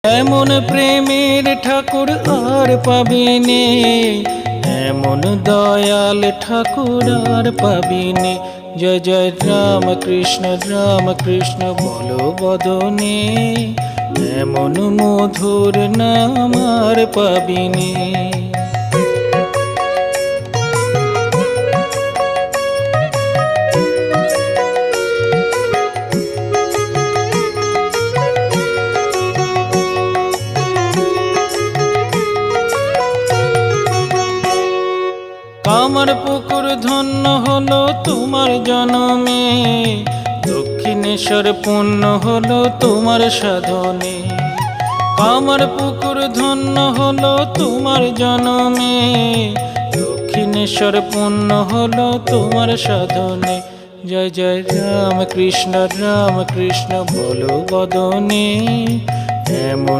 এমন প্রেমের ঠাকুর আর পাবিনে, এমন দয়াল ঠাকুর আর পাবিনে। জয় জয় রাম কৃষ্ণ বলো বদনে, এমন মধুর নাম আর পাবিনে। কামার পুকুর ধন্য হলো তোমার জনমে, দক্ষিণেশ্বর পুণ্য হলো তোমার সাধনে। কামার পুকুর ধন্য হলো তোমার জনমে, দক্ষিণেশ্বর পুণ্য হলো তোমার সাধনে। জয় জয় রাম কৃষ্ণ বলো বদনে, এমন